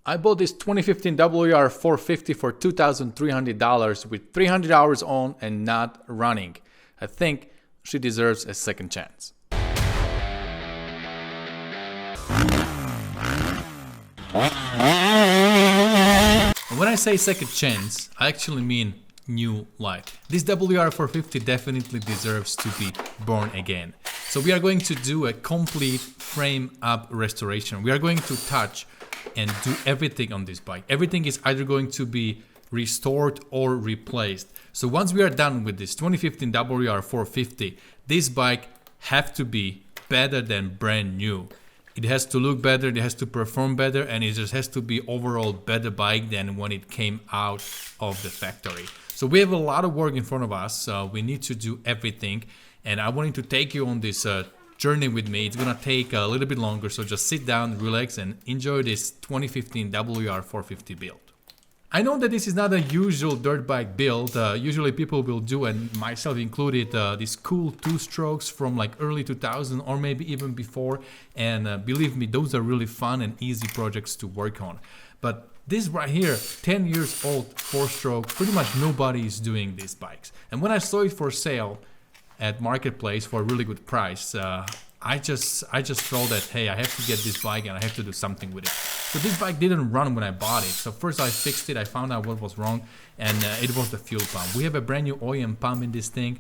I bought this 2015 WR450 for $2,300 with 300 hours on and not running. I think she deserves a second chance. When I say second chance, I actually mean new life. This WR450 definitely deserves to be born again. So we are going to do a complete frame up restoration. We are going to touch and do everything on this bike. Everything is either going to be restored or replaced. So once we are done with this 2015 WR450, this bike have to be better than brand new. It has to look better, it has to perform better, and it just has to be overall better bike than when it came out of the factory. So we have a lot of work in front of us. We need to do everything, and I wanted to take you on this journey with me. It's gonna take a little bit longer, so just sit down, relax, and enjoy this 2015 WR450 build. I know that this is not a usual dirt bike build. Usually people will do, and myself included, these cool two-strokes from like early 2000 or maybe even before. And believe me, those are really fun and easy projects to work on. But this right here, 10 years old, four-stroke, pretty much nobody is doing these bikes. And when I saw it for sale at Marketplace for a really good price, I just felt that, hey, I have to get this bike and I have to do something with it. So this bike didn't run when I bought it. So first I fixed it, I found out what was wrong, and it was the fuel pump. We have a brand new OEM pump in this thing,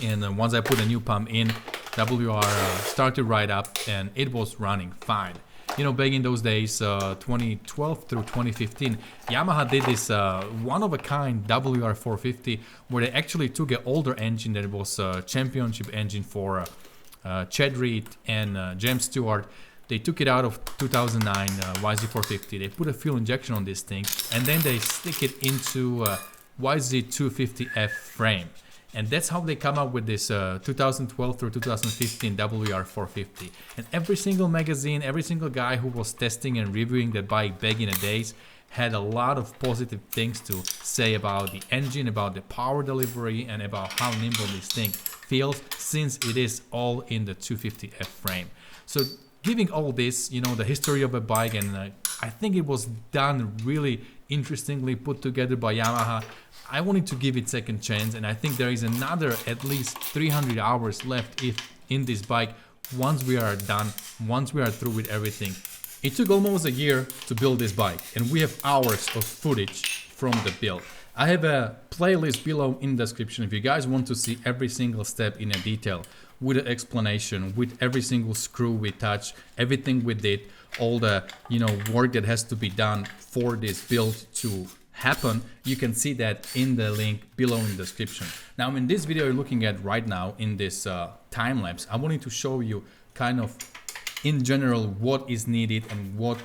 and once I put a new pump in, WR started right up and it was running fine. You know, back in those days, 2012 through 2015, Yamaha did this one-of-a-kind WR450 where they actually took an older engine that was a championship engine for Chad Reed and James Stewart. They took it out of 2009 YZ450. They put a fuel injection on this thing, and then they stick it into YZ250F frame. And that's how they come up with this 2012 through 2015 WR450. And every single magazine, every single guy who was testing and reviewing the bike back in the days had a lot of positive things to say about the engine, about the power delivery, and about how nimble this thing feels, since it is all in the 250F frame. So giving all this, you know, the history of a bike, and I think it was done really interestingly put together by Yamaha. I wanted to give it second chance, and I think there is another at least 300 hours left in this bike once we are done, once we are through with everything. It took almost a year to build this bike, and we have hours of footage from the build. I have a playlist below in the description if you guys want to see every single step in a detail, with an explanation, with every single screw we touch, everything we did, all the, you know, work that has to be done for this build to happen. You can see that in the link below in the description. Now in this video you're looking at right now, in this time lapse, I wanted to show you kind of in general what is needed and what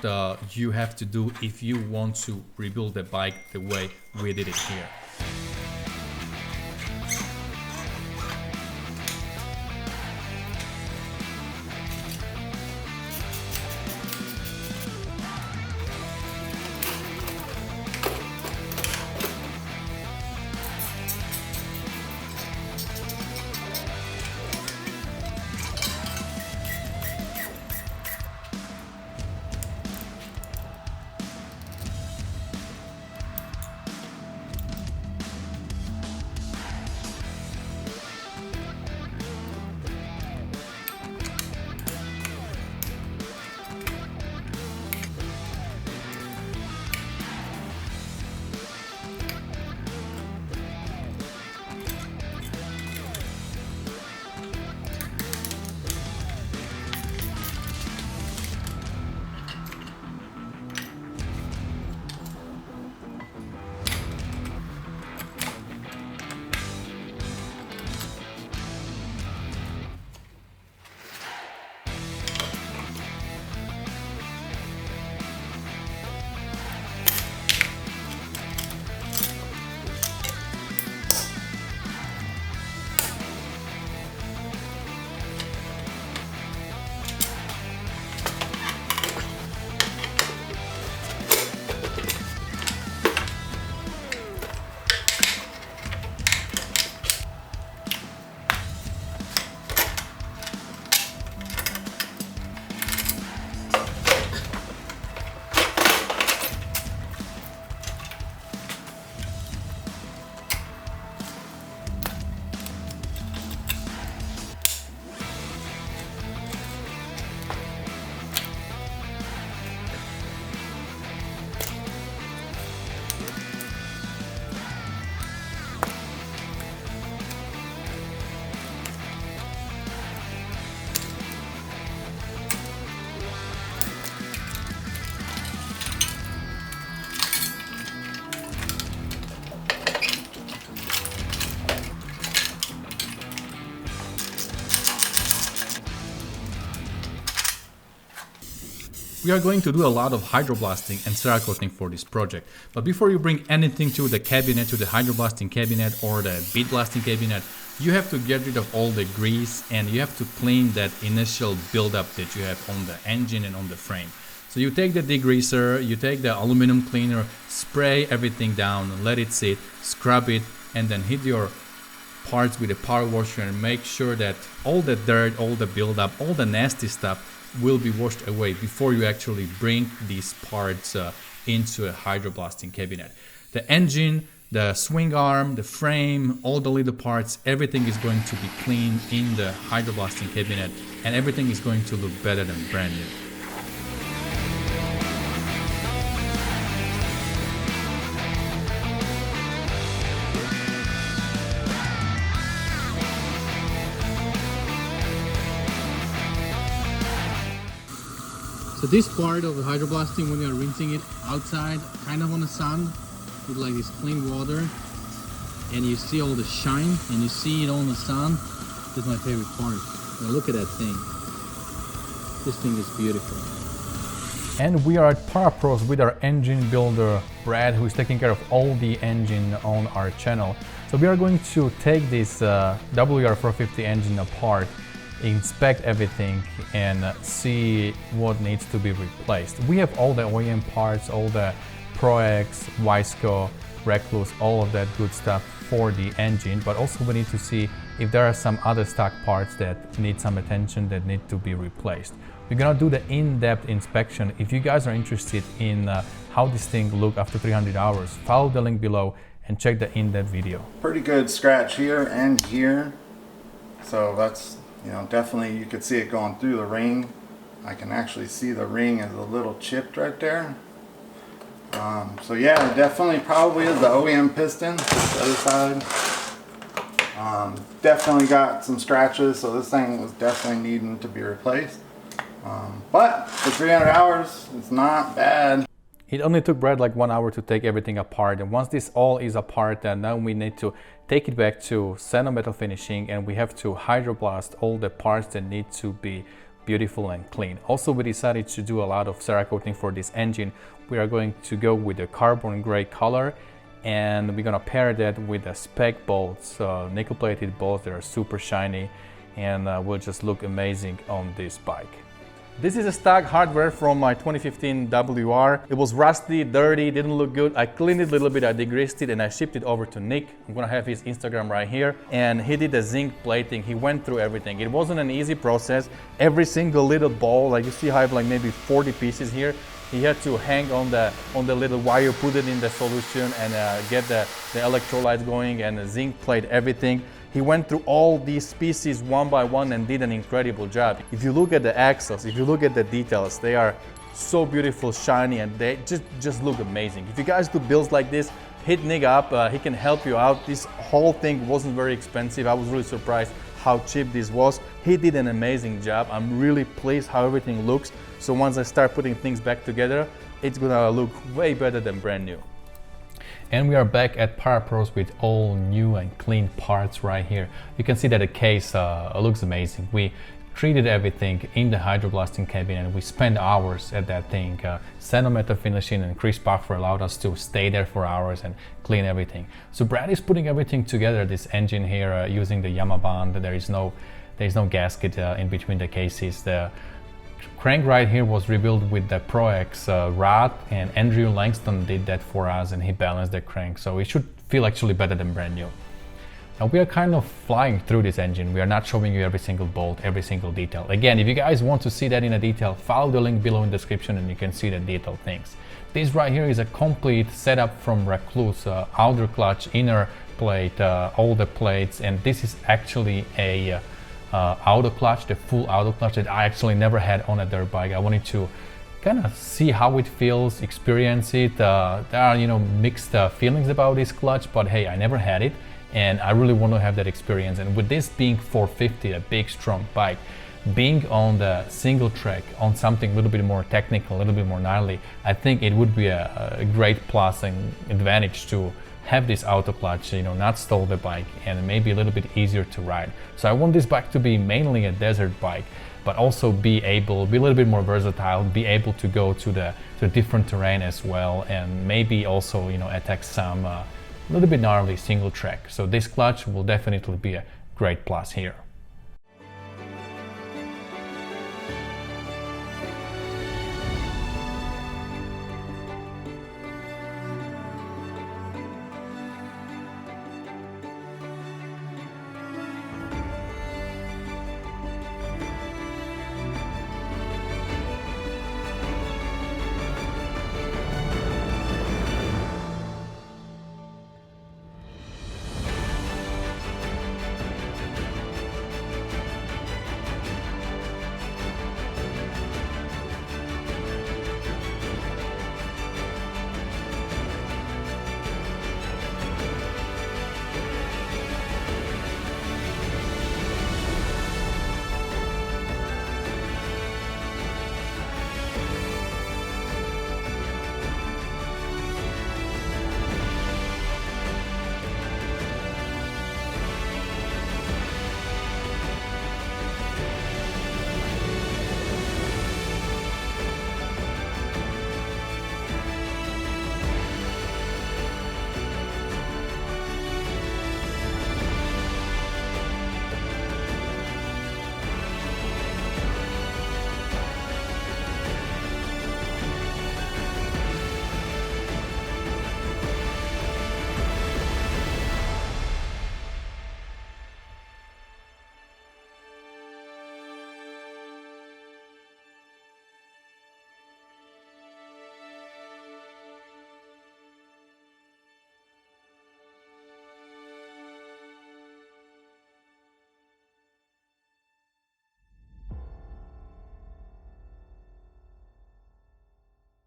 you have to do if you want to rebuild the bike the way we did it here. We are going to do a lot of hydroblasting and cerakoting for this project. But before you bring anything to the cabinet, to the hydroblasting cabinet or the bead blasting cabinet, you have to get rid of all the grease and you have to clean that initial buildup that you have on the engine and on the frame. So you take the degreaser, you take the aluminum cleaner, spray everything down, let it sit, scrub it, and then hit your parts with a power washer and make sure that all the dirt, all the buildup, all the nasty stuff will be washed away before you actually bring these parts into a hydroblasting cabinet. The engine, the swing arm, the frame, all the little parts, everything is going to be cleaned in the hydroblasting cabinet and everything is going to look better than brand new. So this part of the hydroblasting, when you're rinsing it outside, kind of on the sun, with like this clean water, and you see all the shine, and you see it all in the sun, this is my favorite part. Now look at that thing. This thing is beautiful. And we are at Parapros with our engine builder, Brad, who is taking care of all the engine on our channel. So we are going to take this WR450 engine apart, inspect everything and see what needs to be replaced. We have all the OEM parts, all the Pro X, Wiseco, Recluse, all of that good stuff for the engine, but also we need to see if there are some other stock parts that need some attention, that need to be replaced. We're gonna do the in-depth inspection. If you guys are interested in how this thing look after 300 hours, follow the link below and check the in-depth video. Pretty good scratch here and here, so that's, you know, definitely you could see it going through the ring. I can actually see the ring is a little chipped right there. So yeah, it definitely probably is the OEM piston. The other side. Definitely got some scratches, so this thing was definitely needing to be replaced. But for 300 hours, it's not bad. It only took Brad like 1 hour to take everything apart, and once this all is apart, then now we need to take it back to sand metal finishing and we have to hydroblast all the parts that need to be beautiful and clean. Also, we decided to do a lot of cerakoting for this engine. We are going to go with the carbon gray color and we're gonna pair that with the spec bolts, nickel plated bolts that are super shiny, and will just look amazing on this bike. This is a stock hardware from my 2015 WR. It was rusty, dirty, didn't look good. I cleaned it a little bit, I degreased it, and I shipped it over to Nick. I'm gonna have his Instagram right here. And he did the zinc plating. He went through everything. It wasn't an easy process. Every single little ball, like you see I have like maybe 40 pieces here. He had to hang on the little wire, put it in the solution and get the electrolytes going and zinc plate everything. He went through all these pieces one by one and did an incredible job. If you look at the axles, if you look at the details, they are so beautiful, shiny, and they just look amazing. If you guys do builds like this, hit Nick up, he can help you out. This whole thing wasn't very expensive. I was really surprised how cheap this was. He did an amazing job. I'm really pleased how everything looks. So once I start putting things back together, it's gonna look way better than brand new. And we are back at Parapros with all new and clean parts right here. You can see that the case looks amazing. We treated everything in the hydroblasting cabin and we spent hours at that thing. Sand metal finishing and Chris Puffer allowed us to stay there for hours and clean everything. So Brad is putting everything together, this engine here using the Yamaha bond. There is no gasket in between the cases. The crank right here was rebuilt with the Pro X rod, and Andrew Langston did that for us and he balanced the crank, so it should feel actually better than brand new. Now we are kind of flying through this engine. We are not showing you every single bolt, every single detail. Again, if you guys want to see that in a detail, follow the link below in the description and you can see the detailed things. This right here is a complete setup from Recluse, outer clutch, inner plate, all the plates, and this is actually a auto clutch, the full auto clutch that I actually never had on a dirt bike. I wanted to kind of see how it feels, experience it. There are, you know, mixed feelings about this clutch, but hey, I never had it and I really want to have that experience. And with this being 450, a big strong bike, being on the single track on something a little bit more technical, a little bit more gnarly, I think it would be a great plus and advantage to have this auto clutch, you know, not stall the bike and maybe a little bit easier to ride. So I want this bike to be mainly a desert bike. but also be a little bit more versatile, be able to go to the different terrain as well, and maybe also, you know, attack some a little bit gnarly single track. So this clutch will definitely be a great plus here.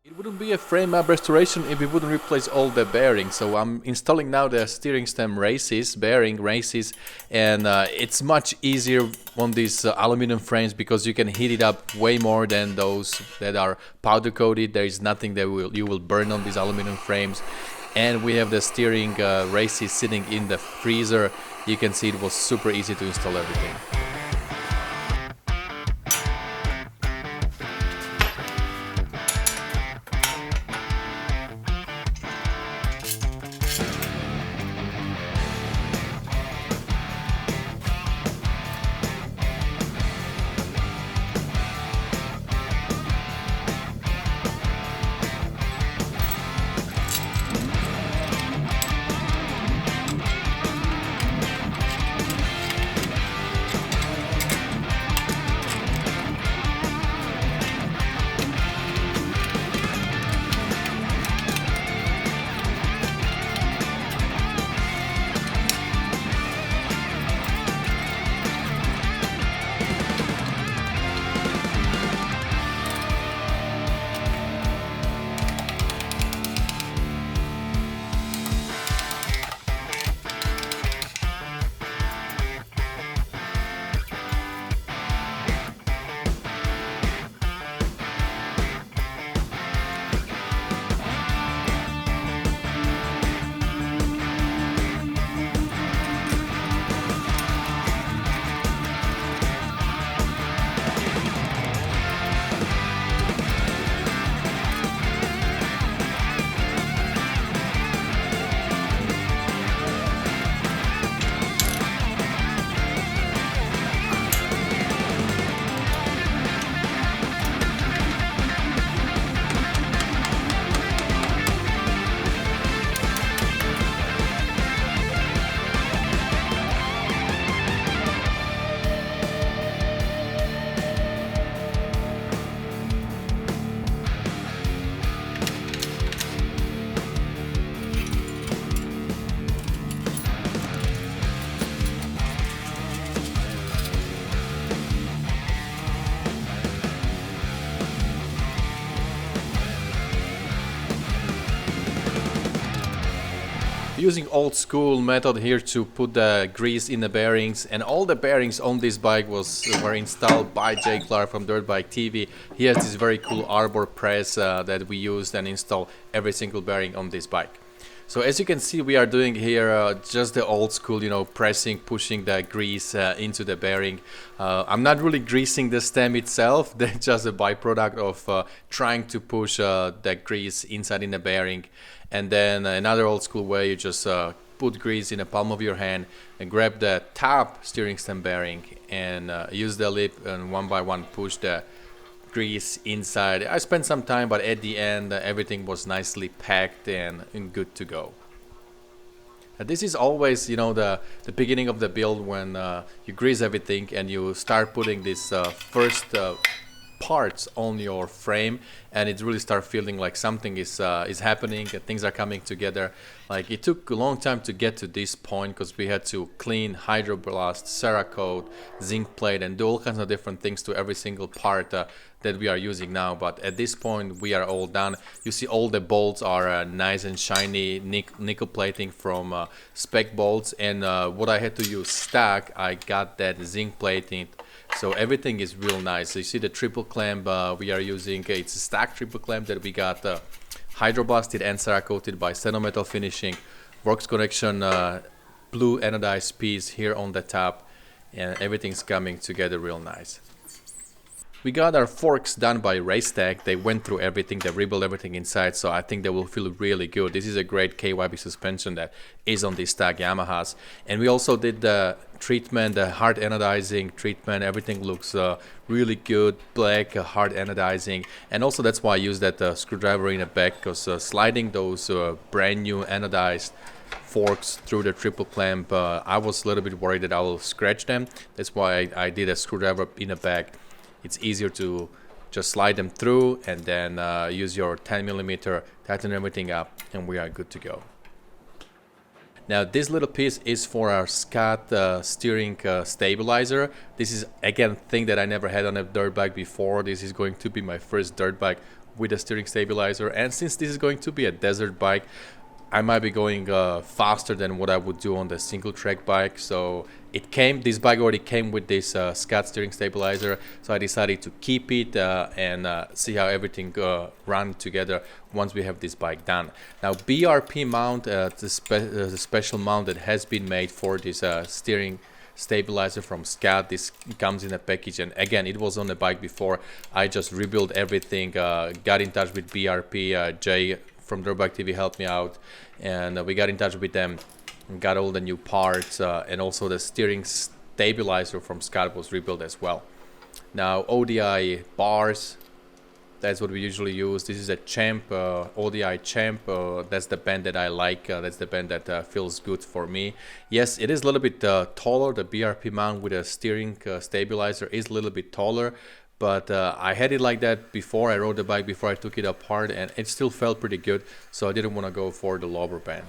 It wouldn't be a frame up restoration if we wouldn't replace all the bearings. So I'm installing now the steering stem races, bearing races, and it's much easier on these aluminum frames because you can heat it up way more than those that are powder coated. There is nothing that you will burn on these aluminum frames. And we have the steering races sitting in the freezer. You can see it was super easy to install everything. Using old school method here to put the grease in the bearings, and all the bearings on this bike were installed by Jay Clark from Dirt Bike TV. He has this very cool arbor press that we used and install every single bearing on this bike. So as you can see, we are doing here just the old school, you know, pressing, pushing the grease into the bearing. I'm not really greasing the stem itself. That's just a byproduct of trying to push the grease inside in the bearing. And then another old school way, you just put grease in the palm of your hand and grab the top steering stem bearing and use the lip and one by one push the grease inside. I spent some time, but at the end everything was nicely packed and good to go. This is always, you know, the beginning of the build when you grease everything and you start putting this first parts on your frame, and it really start feeling like something is happening and things are coming together. Like it took a long time to get to this point because we had to clean, hydroblast, Cerakote, zinc plate, and do all kinds of different things to every single part that we are using now. But at this point we are all done. You see all the bolts are nice and shiny nickel plating from spec bolts, and what I had to use stock, I got that zinc plating. So everything is real nice. So you see the triple clamp we are using. It's a stacked triple clamp that we got hydroblasted and Cerakoted by Stenometal Finishing. Works connection blue anodized piece here on the top, and everything's coming together real nice. We got our forks done by Racetech. They went through everything, they rebuilt everything inside, so I think they will feel really good. This is a great KYB suspension that is on these stock Yamahas. And we also did the treatment, the hard anodizing treatment. Everything looks really good, black, hard anodizing. And also that's why I used that screwdriver in the back, because sliding those brand new anodized forks through the triple clamp, I was a little bit worried that I will scratch them. That's why I did a screwdriver in the back. It's easier to just slide them through and then use your 10mm, tighten everything up, and we are good to go. Now this little piece is for our Scott steering stabilizer. This is again a thing that I never had on a dirt bike before. This is going to be my first dirt bike with a steering stabilizer, and since this is going to be a desert bike, I might be going faster than what I would do on the single track bike. So this bike already came with this Scott steering stabilizer, so I decided to keep it and see how everything runs together once we have this bike done. Now BRP mount, the special mount that has been made for this steering stabilizer from Scott. This comes in a package, and again, it was on the bike before. I just rebuilt everything, got in touch with BRP, Jay from Dirt Bike TV helped me out, and we got in touch with them and got all the new parts, and also the steering stabilizer from Scott was rebuilt as well. Now ODI bars, that's what we usually use. This is a Champ, ODI Champ. That's the band that I like. That's the band that feels good for me. Yes, it is a little bit taller. The BRP mount with a steering stabilizer is a little bit taller, but I had it like that before. I rode the bike before I took it apart, and it still felt pretty good, so I didn't want to go for the lower band.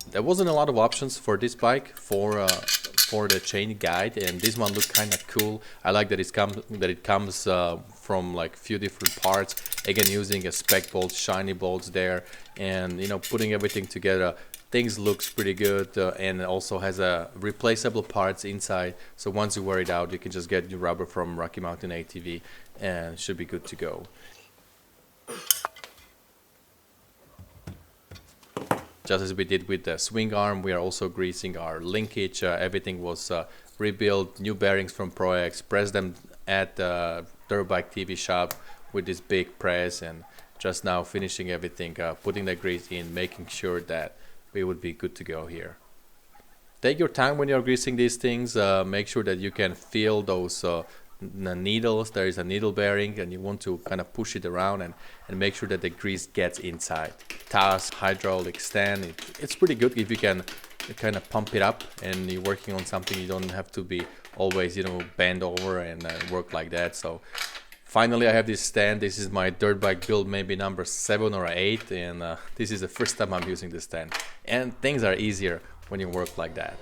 There wasn't a lot of options for this bike for the chain guide, and this one looked kind of cool. I like that it comes from like few different parts. Again, using a spec bolt, shiny bolts there, and you know, putting everything together, things looks pretty good, and also has a replaceable parts inside. So once you wear it out, you can just get new rubber from Rocky Mountain ATV, and it should be good to go. Just as we did with the swing arm, we are also greasing our linkage. Everything was rebuilt, new bearings from ProX, pressed them at the Dirt Bike TV shop with this big press, and just now finishing everything, putting the grease in, making sure that we would be good to go here. Take your time when you're greasing these things. Make sure that you can feel those needles. There is a needle bearing and you want to kind of push it around and make sure that the grease gets inside. TAS, hydraulic stand, it's pretty good if you can kind of pump it up and you're working on something. You don't have to be always, you know, bend over and work like that. So finally I have this stand. This is my dirt bike build, maybe number 7 or 8, and this is the first time I'm using this stand, and things are easier when you work like that.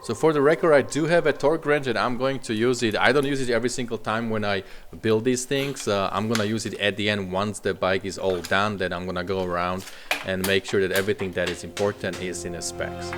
So for the record, I do have a torque wrench and I'm going to use it. I don't use it every single time when I build these things. I'm gonna use it at the end once the bike is all done. Then I'm gonna go around and make sure that everything that is important is in the specs.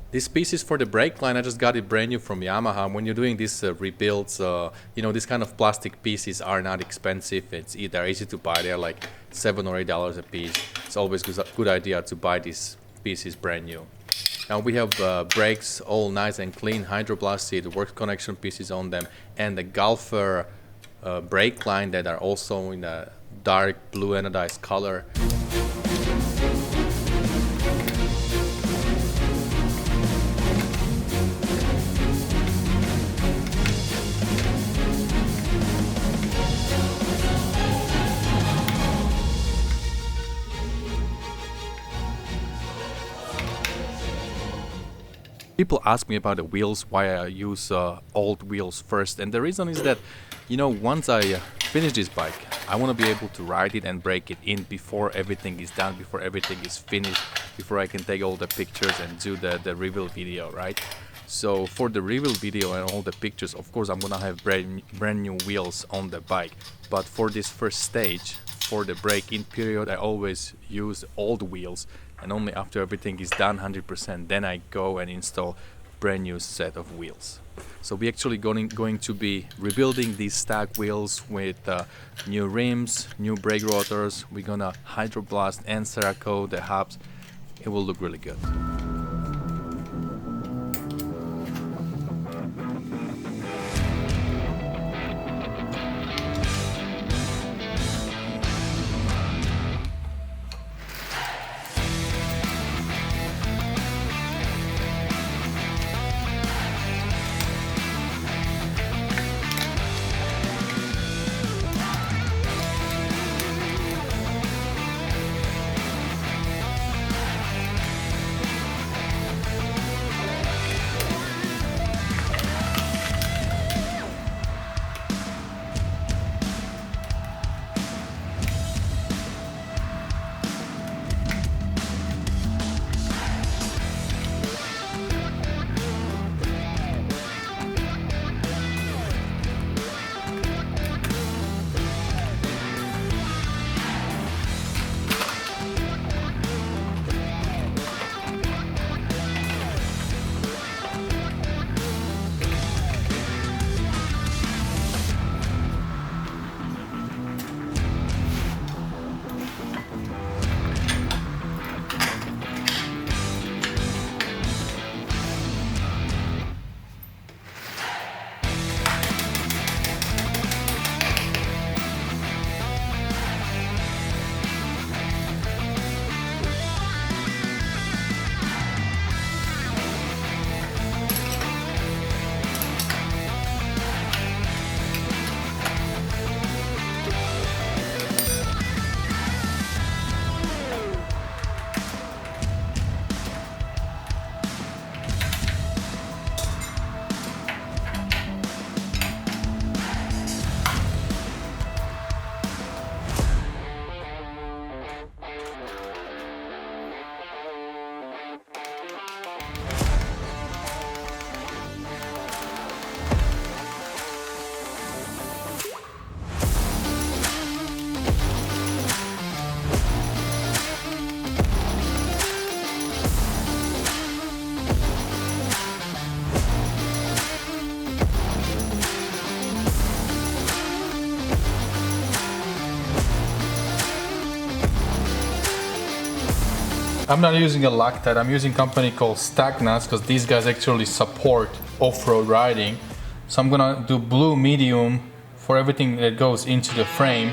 This piece is for the brake line. I just got it brand new from Yamaha. When you're doing these rebuilds, you know, these kind of plastic pieces are not expensive. They're easy to buy. They're like $7 or $8 a piece. It's always a good idea to buy these pieces brand new. Now we have brakes all nice and clean, hydroblasted, work connection pieces on them, and the Golfer brake line that are also in a dark blue anodized color. People ask me about the wheels, why I use old wheels first, and the reason is that, you know, once I finish this bike, I want to be able to ride it and break it in before everything is done, before everything is finished, before I can take all the pictures and do the reveal video, right? So for the reveal video and all the pictures, of course I'm gonna have brand new wheels on the bike, but for this first stage, for the break-in period, I always use old wheels, and only after everything is done 100%, then I go and install brand new set of wheels. So we're actually going to be rebuilding these stack wheels with new rims, new brake rotors. We're gonna hydroblast and Cerakote the hubs. It will look really good. I'm not using a Loctite, I'm using a company called Stack Nuts because these guys actually support off-road riding. So I'm gonna do blue medium for everything that goes into the frame.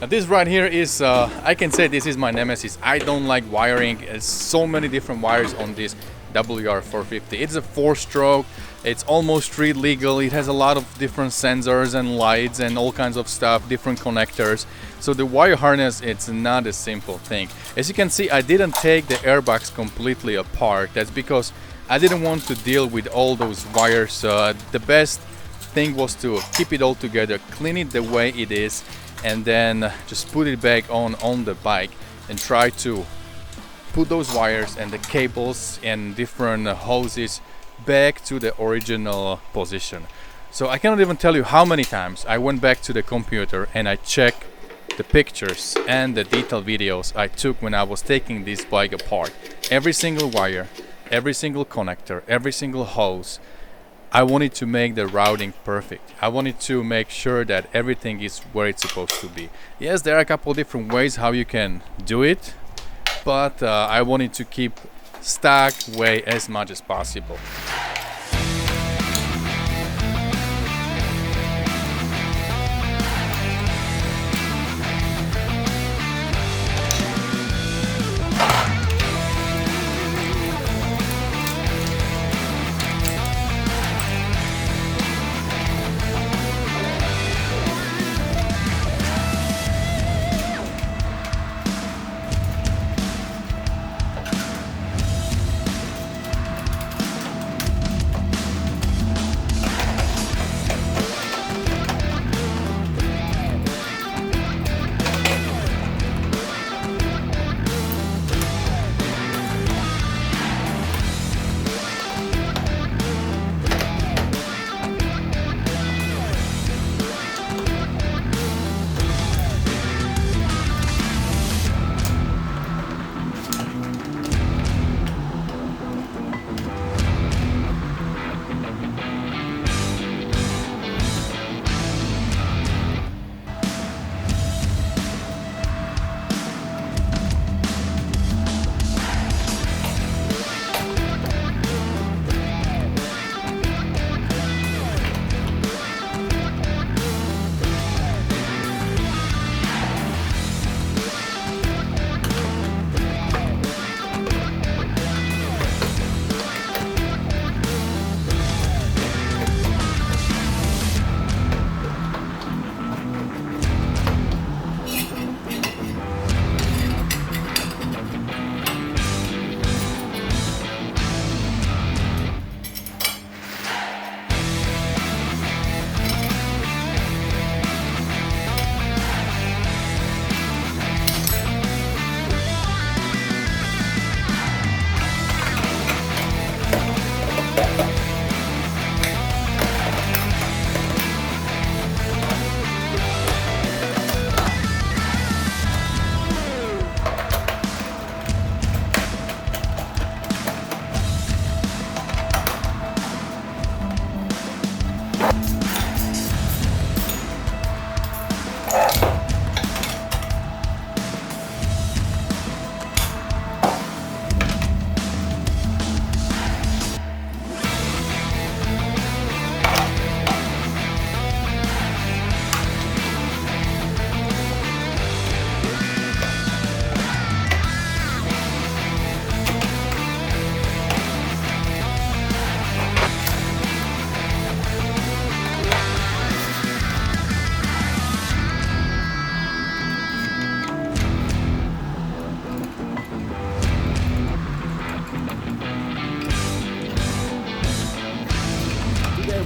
This right here is, I can say this is my nemesis. I don't like wiring. There's so many different wires on this WR450. It's a 4-stroke. It's almost street legal. It has a lot of different sensors and lights and all kinds of stuff, different connectors. So the wire harness, it's not a simple thing. As you can see, I didn't take the airbox completely apart. That's because I didn't want to deal with all those wires. The best thing was to keep it all together, clean it the way it is, and then just put it back on the bike and try to put those wires and the cables and different hoses back to the original position. So I cannot even tell you how many times I went back to the computer and I checked the pictures and the detailed videos I took when I was taking this bike apart. Every single wire, every single connector, every single hose. I wanted to make the routing perfect. I wanted to make sure that everything is where it's supposed to be. Yes, there are a couple different ways how you can do it, but I wanted to keep stock weight as much as possible.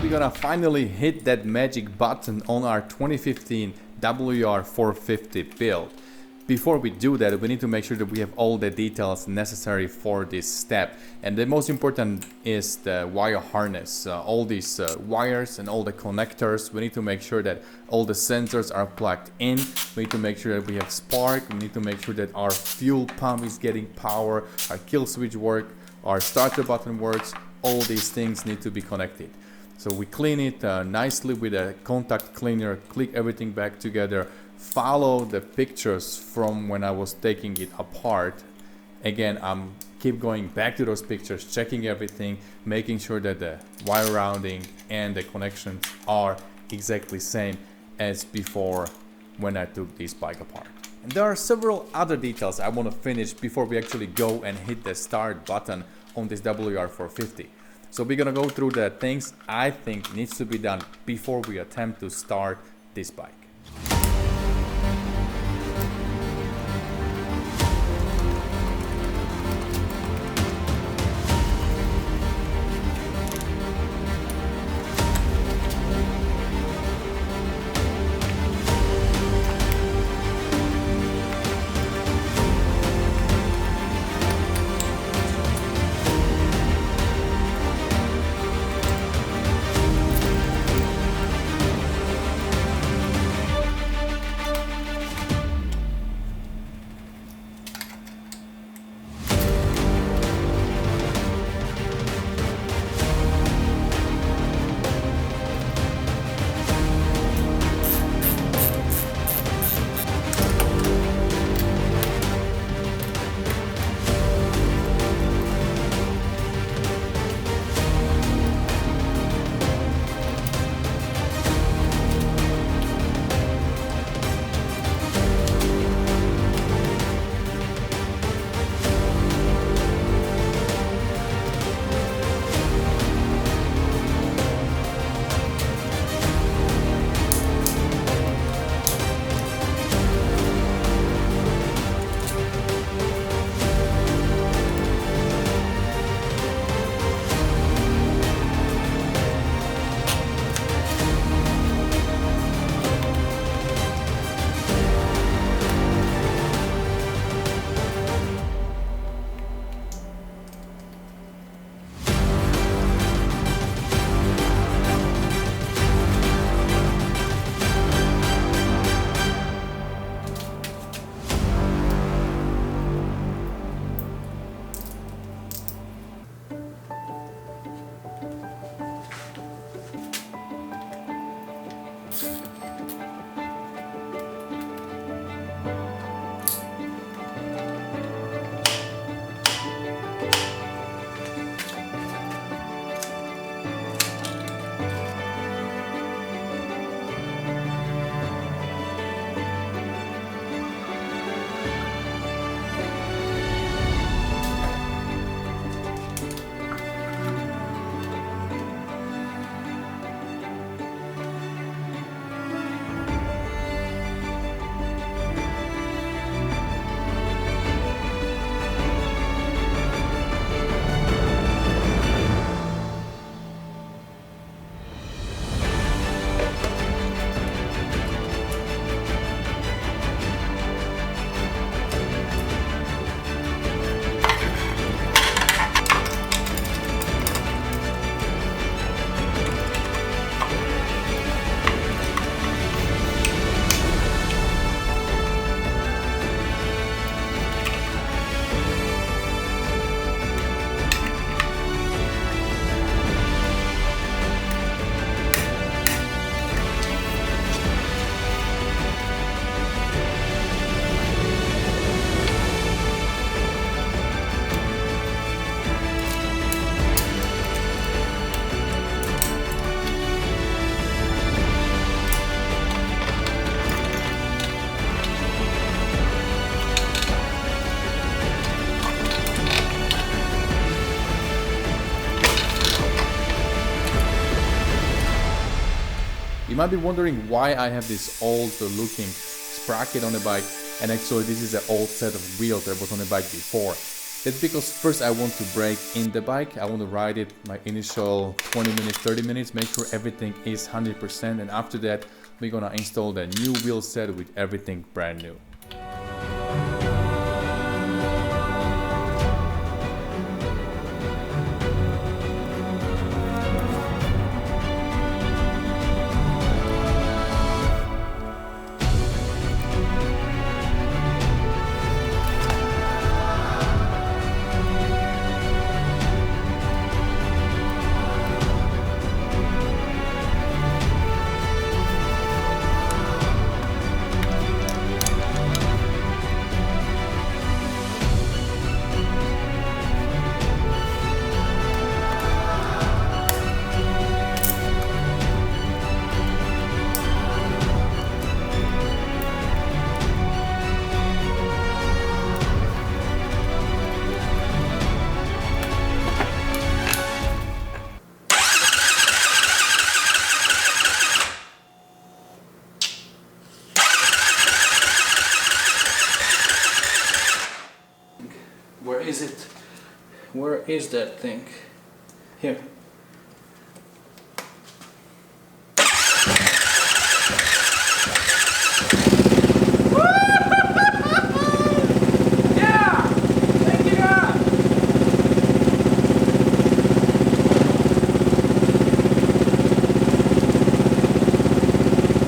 We're gonna finally hit that magic button on our 2015 WR450 build. Before we do that, we need to make sure that we have all the details necessary for this step. And the most important is the wire harness. All these wires and all the connectors. We need to make sure that all the sensors are plugged in. We need to make sure that we have spark. We need to make sure that our fuel pump is getting power, our kill switch works, our starter button works. All these things need to be connected. So we clean it nicely with a contact cleaner, click everything back together, follow the pictures from when I was taking it apart. Again, I'm keep going back to those pictures, checking everything, making sure that the wire rounding and the connections are exactly same as before when I took this bike apart. And there are several other details I want to finish before we actually go and hit the start button on this WR450. So we're gonna go through the things I think needs to be done before we attempt to start this bike. might be wondering why I have this old looking sprocket on the bike, and actually this is an old set of wheels that was on the bike before. That's because first I want to break in the bike, I want to ride it my initial 20 minutes, 30 minutes, make sure everything is 100%, and after that we're gonna install the new wheel set with everything brand new. Where is it? Where is that thing? Here. Yeah! Take it up!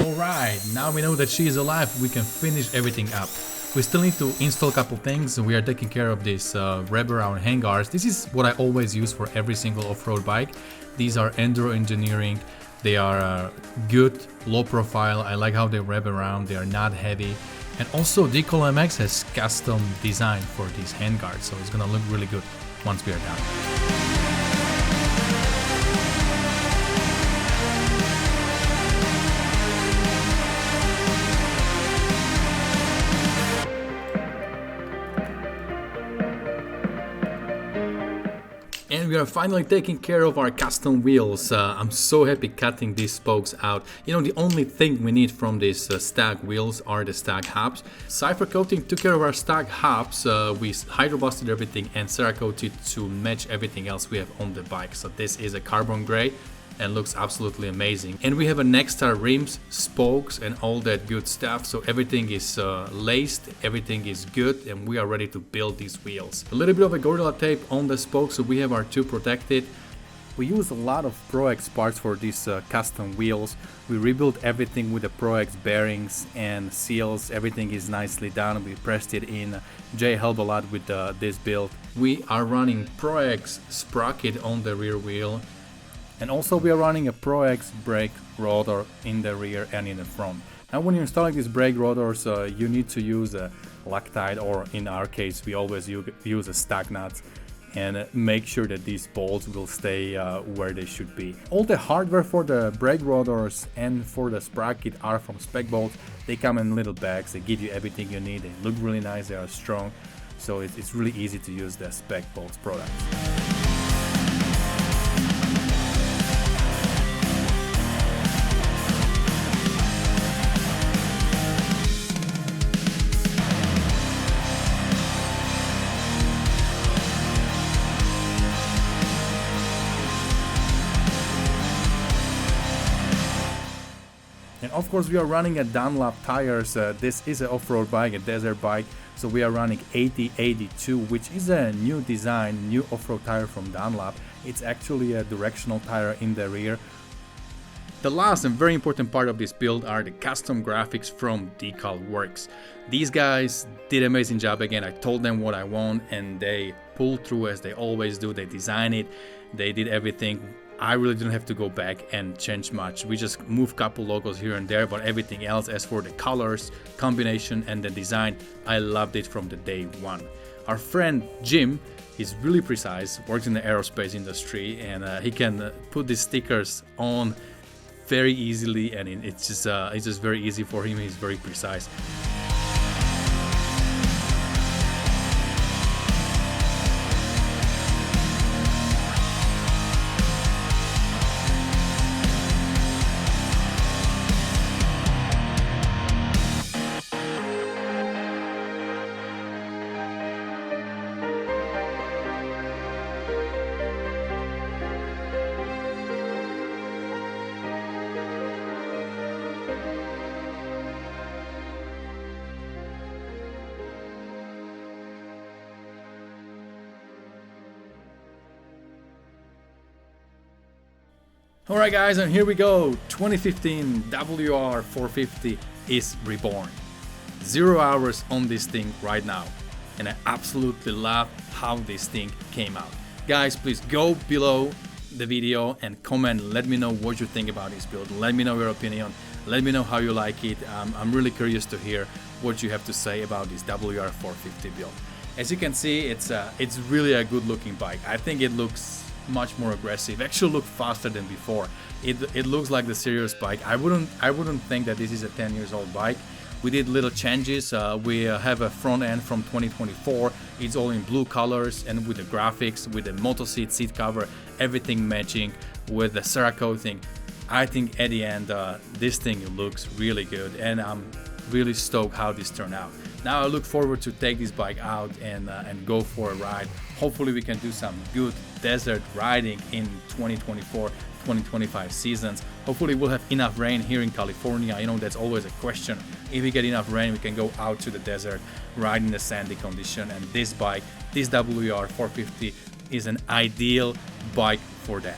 Alright, now we know that she is alive, we can finish everything up. We still need to install a couple things. We are taking care of this wraparound handguards. This is what I always use for every single off-road bike. These are Enduro Engineering. They are good, low profile. I like how they wrap around. They are not heavy. And also Decal MX has custom design for these handguards, so it's gonna look really good once we are done. And we are finally taking care of our custom wheels. I'm so happy cutting these spokes out. You know, the only thing we need from these stock wheels are the stock hubs. Cypher Coating took care of our stock hubs. We hydro busted everything and Cerakoted to match everything else we have on the bike. So this is a carbon gray and looks absolutely amazing. And we have a Nexstar rims, spokes and all that good stuff. So everything is laced, everything is good, and we are ready to build these wheels. A little bit of a Gorilla Tape on the spokes, so we have our two protected. We use a lot of ProX parts for these custom wheels. We rebuilt everything with the ProX bearings and seals. Everything is nicely done. We pressed it in. Jay helped a lot with this build. We are running ProX sprocket on the rear wheel. And also we are running a ProX brake rotor in the rear and in the front. Now when you're installing these brake rotors, you need to use a Loctite, or in our case we always use a stock nuts, and make sure that these bolts will stay where they should be. All the hardware for the brake rotors and for the sprocket are from Spec Bolts. They come in little bags, they give you everything you need, they look really nice, they are strong, so it's really easy to use the Spec Bolts products. And of course we are running a Dunlop tires. This is an off-road bike, a desert bike, so we are running 8082, which is a new design, new off-road tire from Dunlop. It's actually a directional tire in the rear. The last and very important part of this build are the custom graphics from Decal Works. These guys did an amazing job. Again, I told them what I want and they pulled through as they always do. They designed it, they did everything. I really didn't have to go back and change much. We just moved a couple logos here and there, but everything else, as for the colors, combination and the design, I loved it from the day one. Our friend Jim, he's really precise, works in the aerospace industry, and he can put these stickers on very easily, and it's just very easy for him. He's very precise. Alright guys, and here we go. 2015 WR450 is reborn. 0 hours on this thing right now. And I absolutely love how this thing came out. Guys, please go below the video and comment. Let me know what you think about this build. Let me know your opinion. Let me know how you like it. I'm really curious to hear what you have to say about this WR450 build. As you can see, it's really a good looking bike. I think it looks much more aggressive, actually look faster than before. It looks like the serious bike. I wouldn't think that this is a 10 years old bike. We did little changes. We have a front end from 2024. It's all in blue colors and with the graphics, with the motor seat cover, everything matching with the Cerakote thing. I think at the end this thing looks really good, and I'm really stoked how this turned out. Now I look forward to take this bike out and go for a ride. Hopefully we can do some good desert riding in 2024-2025 seasons. Hopefully we'll have enough rain here in California. You know, that's always a question. If we get enough rain, we can go out to the desert, ride in the sandy condition, and this bike, this WR450, is an ideal bike for that.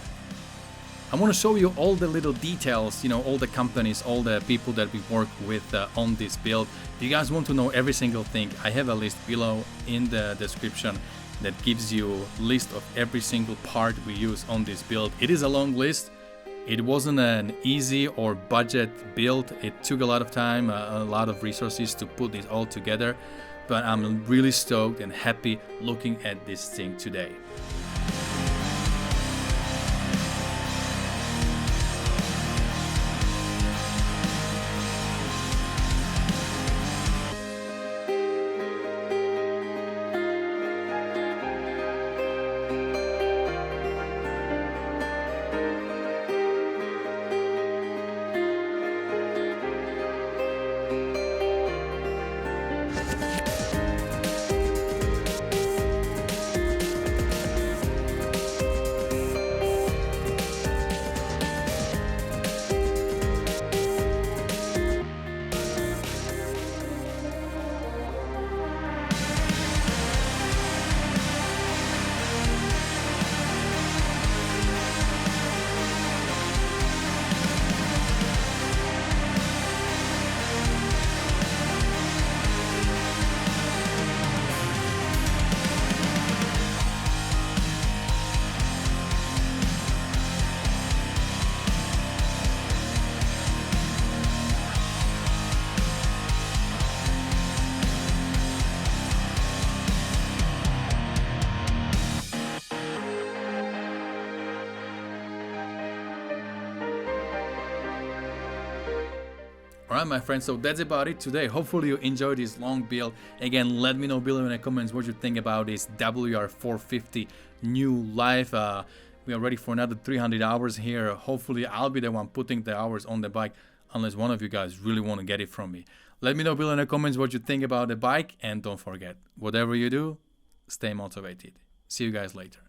I want to show you all the little details, you know, all the companies, all the people that we work with on this build. If you guys want to know every single thing, I have a list below in the description that gives you a list of every single part we use on this build. It is a long list. It wasn't an easy or budget build. It took a lot of time, a lot of resources to put this all together, but I'm really stoked and happy looking at this thing today. Alright my friends, so that's about it today. Hopefully you enjoyed this long build. Again, let me know below in the comments what you think about this WR450 new life. We are ready for another 300 hours here. Hopefully I'll be the one putting the hours on the bike, unless one of you guys really want to get it from me. Let me know below in the comments what you think about the bike, and don't forget, whatever you do, stay motivated. See you guys later.